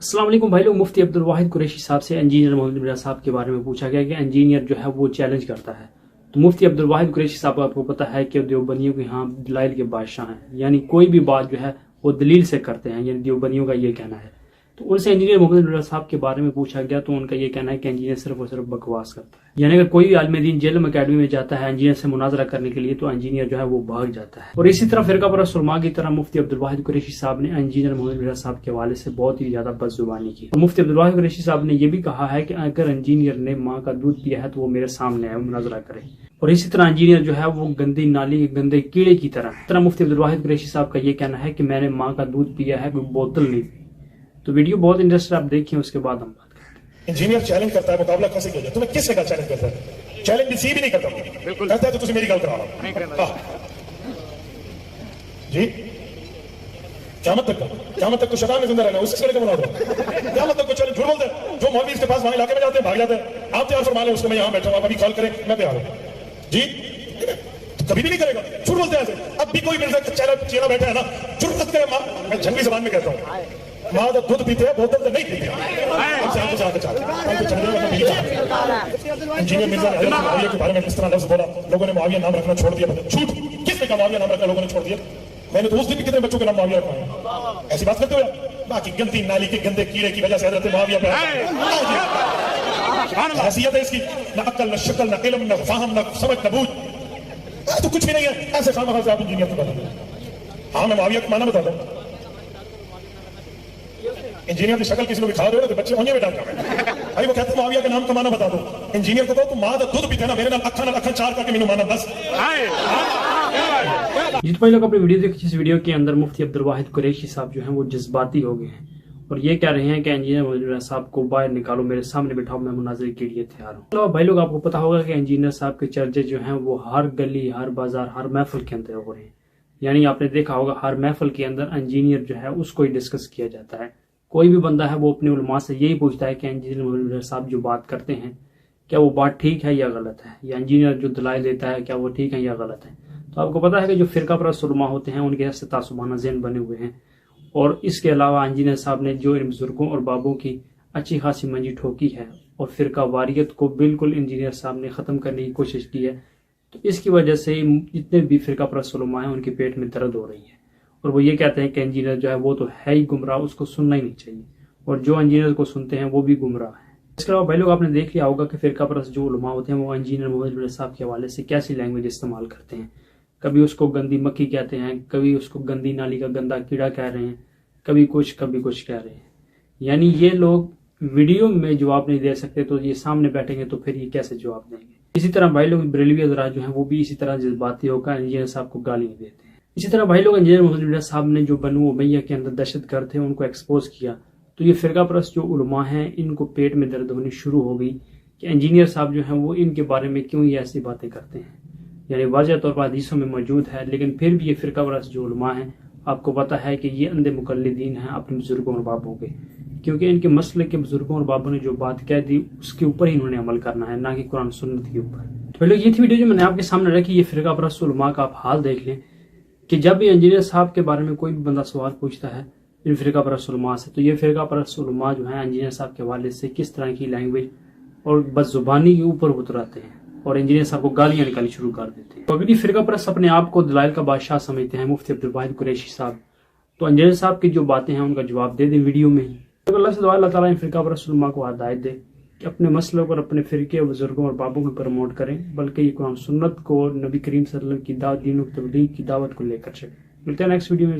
अस्सलाम वालेकुम भाई लोग। मुफ्ती अब्दुल वाहिद कुरैशी साहब से इंजीनियर मोहम्मद मिर्जा साहब के बारे में पूछा गया कि इंजीनियर जो है वो चैलेंज करता है। तो मुफ्ती अब्दुल वाहिद कुरैशी साहब आपको पता है कि देवबंदियों के यहाँ दलाइल के बादशाह हैं, यानी कोई भी बात जो है वो दलील से करते हैं, यानी देवबंदियों का ये कहना है। तो उनसे इंजीनियर मोहम्मद मिर्जा साहब के बारे में पूछा गया तो उनका ये कहना है कि इंजीनियर सिर्फ और सिर्फ बकवास करता है। यानी अगर कोई आलिम दीन जेलम अकेडमी में जाता है इंजीनियर से मुनाजरा करने के लिए तो इंजीनियर जो है वो भाग जाता है। और इसी तरह फिरका परस्त उलमा की तरह मुफ्ती अब्दुल वाहिद कुरैशी साहब ने इंजीनियर मोहम्मद मिर्जा साहब के हवाले से बहुत ही ज्यादा बदजुबानी की। मुफ्ती अब्दुल वाहिद कुरैशी साहब ने यह भी कहा है कि अगर इंजीनियर ने माँ का दूध पिया है तो वो मेरे सामने आए, मुनाजरा करे। और इसी तरह इंजीनियर जो है वो गंदी नाली के गंदे कीड़े की तरह मुफ्ती अब्दुल वाहिद कुरैशी साहब का ये कहना है कि मैंने माँ का दूध पिया है, कोई बोतल नहीं पी। तो वीडियो बहुत इंटरेस्टिंग, आप देखिए, उसके बाद हम बात करते हैं। इंजीनियर चैलेंज करता है, मुकाबला कैसे किया जाए? तुम्हें किससे का चैलेंज करता है? चैलेंज भी नहीं करता, बिल्कुल करता है तो तुझे मेरी गल करा रहा जी। क़यामत तक तो शैतान में जिंदा रहना, उससे करके बना दो। क़यामत तक को चैलेंज झूठ बोलते हैं। जो मौलवी इसके पास वहां इलाके में जाते हैं भाग जाते हैं। आप तैयार फरमा ले उसको, मैं यहाँ बैठा हूँ, आप अभी कॉल करें, मैं तैयार हूँ जी। कभी भी नहीं करेगा, झूठ बोलते हैं ऐसे। अब भी कोई मेरे साथ चेला बैठा है ना, झूठ मत करे। मैं जंगली जबान में कहता हूँ, माँ तो दूध पीते हैं, बोतल तो नहीं पीते। इंजीनियर मिर्जा मुआविया के बारे में किस तरह लफ्ज बोला, लोगों ने मुआविया नाम रखना छोड़ दिया। झूठ, किसने कहा मुआविया नाम रखना लोगों ने छोड़ दिया? मैंने तो उस दिन भी कितने बच्चों के नाम मुआविया रखा। ऐसी बात करते हो? बाकी गंदी नाली के गंदे कीड़े की वजह से हजरत मुआविया पे हैसियत है इसकी, न अक्ल, न शक्ल, न इल्म, न फाहम, न समझ, न बूझ, तो कुछ भी नहीं है। ऐसे खामा खास आप इंजीनियर को बता। हाँ, मैं मुआविया का माना बताता हूँ। इंजीनियर की शक्ल किसी को दिखा दो ना तो बच्चे होंगे बेटा भाई, वो कहते हैं मुआविया का नाम का माना बता दो। इंजीनियर को तो माँ का दूध पीते ना, मेरे नाम अखा चार करके मैंने माना बस। जित भाई लोग अपनी वीडियो देखिए, इस वीडियो के अंदर मुफ्ती अब्दुल वाहिद कुरैशी साहब जो हैं वो जज्बाती हो गए हैं और ये कह रहे हैं कि इंजीनियर मोहम्मद साहब को बाहर निकालो, मेरे सामने बिठाओ, मैं मुनाजरे के लिए तैयार हूँ। तो भाई लोग आपको पता होगा कि इंजीनियर साहब के चर्चे जो हैं वो हर गली, हर बाजार, हर महफिल के अंदर हो रहे हैं। यानी आपने देखा होगा हर महफिल के अंदर इंजीनियर जो है उसको ही डिस्कस किया जाता है। कोई भी बंदा है वो अपने उलमा से यही पूछता है कि इंजीनियर मोहम्मद साहब जो बात करते हैं क्या वो बात ठीक है या गलत है, या इंजीनियर जो दलाइल देता है क्या वो ठीक है या गलत है। तो आपको पता है कि जो फिरका परस्त उलमा होते हैं उनके ऐसे तासुबाना ज़हन बने हुए हैं। और इसके अलावा इंजीनियर साहब ने जो इन बुजुर्गों और बाबों की अच्छी खासी मंजी ठोकी है और फिरका वारियत को बिल्कुल इंजीनियर साहब ने ख़त्म करने की कोशिश की है, तो इसकी वजह से जितने भी फिरका परस्त उलमा हैं उनके पेट में दर्द हो रही है और वो ये कहते हैं कि इंजीनियर जो है वो तो है ही गुमराह, उसको सुनना ही नहीं चाहिए, और जो इंजीनियर को सुनते हैं वो भी गुमराह है। इसके अलावा भाई लोग आपने देख लिया होगा कि फिरका परस्त जो उलमा होते हैं वो इंजीनियर मोहम्मद मिर्जा साहब के हवाले से कैसी लैंग्वेज इस्तेमाल करते हैं। कभी उसको गंदी मक्खी कहते हैं, कभी उसको गंदी नाली का गंदा कीड़ा कह रहे हैं, कभी कुछ कह रहे हैं। यानी ये लोग वीडियो में जवाब नहीं दे सकते तो ये सामने बैठेंगे तो फिर ये कैसे जवाब देंगे। इसी तरह भाई लोग बरेलवी हज़रात जो हैं वो भी इसी तरह जज्बाती होकर इंजीनियर साहब को गाली देते हैं। इसी तरह भाई लोग इंजीनियर मोहम्मद मिर्जा साहब ने जो बनु उमैया के अंदर दहशतगर्द थे उनको एक्सपोज किया, तो ये फिरका परस्त जो उलमा हैं इनको पेट में दर्द होनी शुरू हो गई कि इंजीनियर साहब जो हैं वो इनके बारे में क्यों ये ऐसी बातें करते हैं। यानी वाज़ह तौर पर हदीसों में मौजूद है, लेकिन फिर भी ये फिरका परस्त जो उलमा हैं आपको पता है कि ये अंधे मुकल्लिदीन हैं अपने बुजुर्गों और बाबों के, क्योंकि इनके मसले के बुजुर्गों और बाबों ने जो बात कह दी उसके ऊपर ही इन्होंने अमल करना है, ना कि कुरान सुन्नत के ऊपर। तो पहले ये थी वीडियो जो मैंने आपके सामने रखी। ये फिरका परस्त उलमा का आप हाल देख लें कि जब भी इंजीनियर साहब के बारे में कोई भी बंदा सवाल पूछता है इन फिरका परस्त उलमा से, तो ये फिरका परस्त उलमा जो है इंजीनियर साहब के हवाले से किस तरह की लैंग्वेज और बदजुबानी के ऊपर उतराते हैं और इंजीनियर साहब को गालियां निकालनी शुरू कर देते हैं। तो अगर ये फिरका परस्त अपने आप को दलाइल का बादशाह समझते हैं मुफ्ती अब्दुल वाहिद कुरैशी साहब, तो इंजीनियर साहब की जो बातें हैं उनका जवाब दे दें वीडियो में ही। तो अल्लाह से दुआ अल्लाह ताला इन फिरका परस्त उलमा को हिदायत दे कि अपने मसलों पर अपने फिरके बुजुर्गों और बाबों को प्रमोट करें, बल्कि ये कुरान सुन्नत को नबी करीम सल्लल्लाहु अलैहि वसल्लम की दावत, दीन की तबलीग की दावत को लेकर चलें। मिलते हैं नेक्स्ट वीडियो में।